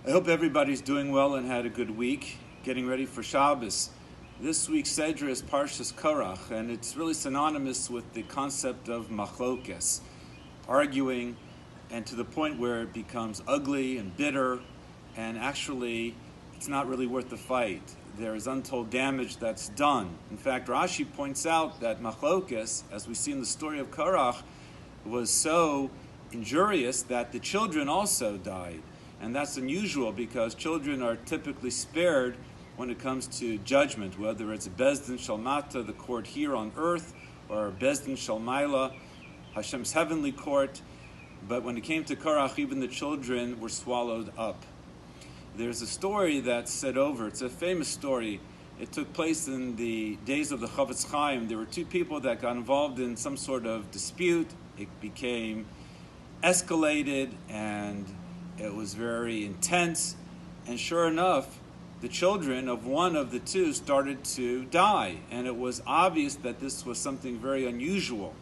I hope everybody's doing well and had a good week, getting ready for Shabbos. This week's Seder is Parshas Korach, and it's really synonymous with the concept of machlokes, arguing, and to the point where it becomes ugly and bitter, and actually it's not really worth the fight. There is untold damage that's done. In fact, Rashi points out that machlokes, as we see in the story of Korach, was so injurious that the children also died. And that's unusual because children are typically spared when it comes to judgment, whether it's Bezdin Shalmata, the court here on earth, or Bezdin Shalmaila, Hashem's heavenly court. But when it came to Korach, even the children were swallowed up. There's a story that's said over. It's a famous story. It took place in the days of the Chavetz Chaim. There were two people that got involved in some sort of dispute. It became escalated and it was very intense, and sure enough, the children of one of the two started to die, and it was obvious that this was something very unusual.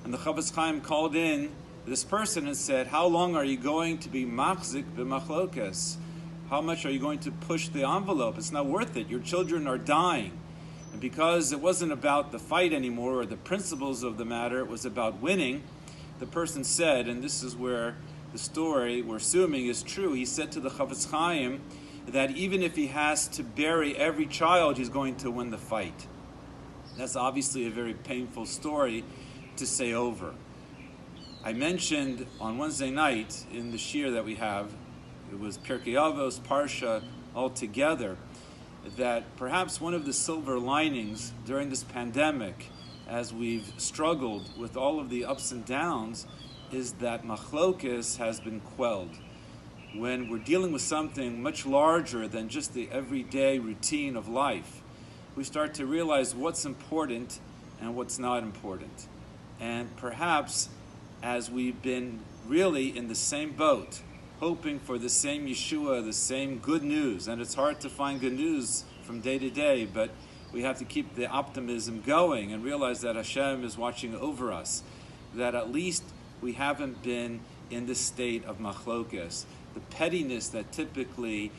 And the Chavetz Chaim called in this person and said, how long are you going to be machzik b'machlokes? How much are you going to push the envelope? It's not worth it. Your children are dying. And because it wasn't about the fight anymore or the principles of the matter, it was about winning, the person said, and this is where the story we're assuming is true, he said to the Chavetz Chaim that even if he has to bury every child, he's going to win the fight. That's obviously a very painful story to say over. I mentioned on Wednesday night in the shir that we have, it was Pirkei Avos, Parsha, all together, that perhaps one of the silver linings during this pandemic, as we've struggled with all of the ups and downs, is that machlokes has been quelled. When we're dealing with something much larger than just the everyday routine of life, we start to realize what's important and what's not important. And perhaps as we've been really in the same boat, hoping for the same Yeshua, the same good news, and it's hard to find good news from day to day, but we have to keep the optimism going and realize that Hashem is watching over us, that at least we haven't been in this state of machlokes. The pettiness that typically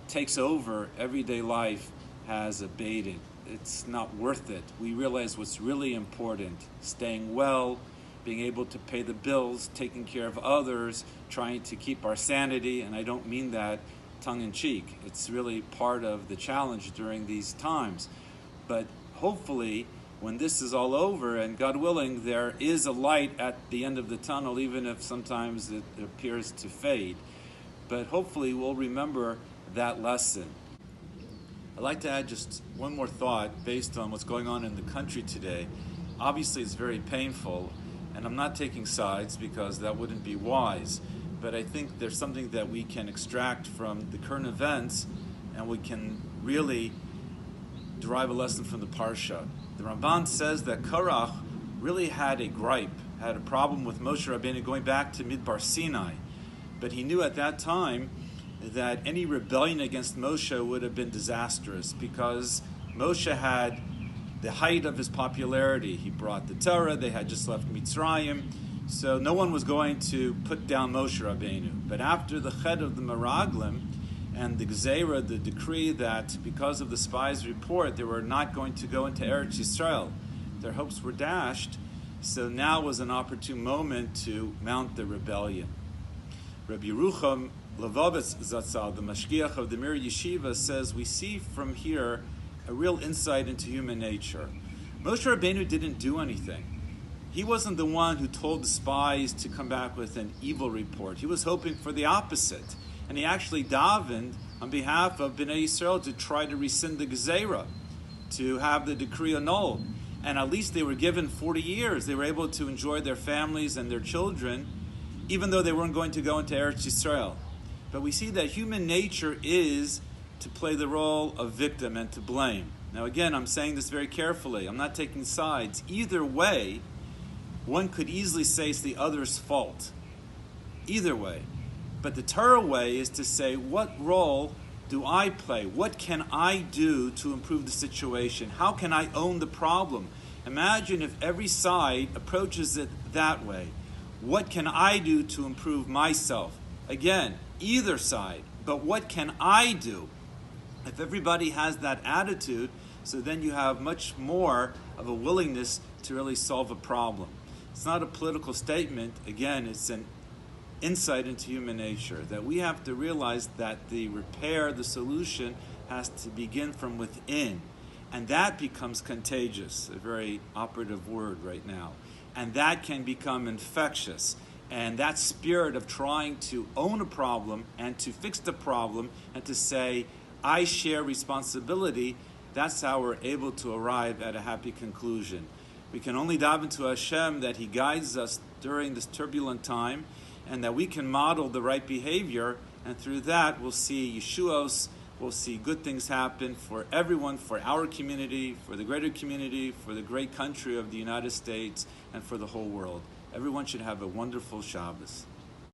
takes over everyday life has abated. It's not worth it. We realize what's really important: staying well, being able to pay the bills, taking care of others, trying to keep our sanity, and I don't mean that tongue-in-cheek. It's really part of the challenge during these times. But hopefully, when this is all over, and God willing, there is a light at the end of the tunnel, even if sometimes it appears to fade. But hopefully we'll remember that lesson. I'd like to add just one more thought based on what's going on in the country today. Obviously it's very painful, and I'm not taking sides because that wouldn't be wise, but I think there's something that we can extract from the current events, and we can really derive a lesson from the Parsha. The Ramban says that Korach really had a gripe, had a problem with Moshe Rabbeinu going back to Midbar Sinai. But he knew at that time that any rebellion against Moshe would have been disastrous because Moshe had the height of his popularity. He brought the Torah, they had just left Mitzrayim, so no one was going to put down Moshe Rabbeinu. But after the Ched of the Meraglim, and the Gzeira, the decree that because of the spies' report, they were not going to go into Eretz Yisrael, their hopes were dashed, so now was an opportune moment to mount the rebellion. Rabbi Yerucham Levovitz Zatzal, the Mashgiach of the Mir Yeshiva, says we see from here a real insight into human nature. Moshe Rabbeinu didn't do anything. He wasn't the one who told the spies to come back with an evil report. He was hoping for the opposite. And he actually davened on behalf of Bnei Yisrael to try to rescind the Gezeira, to have the decree annulled. And at least they were given 40 years. They were able to enjoy their families and their children, even though they weren't going to go into Eretz Yisrael. But we see that human nature is to play the role of victim and to blame. Now again, I'm saying this very carefully. I'm not taking sides. Either way, one could easily say it's the other's fault. Either way. But the Torah way is to say, what role do I play? What can I do to improve the situation? How can I own the problem? Imagine if every side approaches it that way. What can I do to improve myself? Again, either side, but what can I do? If everybody has that attitude, so then you have much more of a willingness to really solve a problem. It's not a political statement. Again, it's an insight into human nature, that we have to realize that the repair, the solution, has to begin from within. And that becomes contagious, a very operative word right now. And that can become infectious. And that spirit of trying to own a problem and to fix the problem and to say, I share responsibility, that's how we're able to arrive at a happy conclusion. We can only daven to Hashem that He guides us during this turbulent time and that we can model the right behavior, and through that we'll see Yeshuos, we'll see good things happen for everyone, for our community, for the greater community, for the great country of the United States, and for the whole world. Everyone should have a wonderful Shabbos.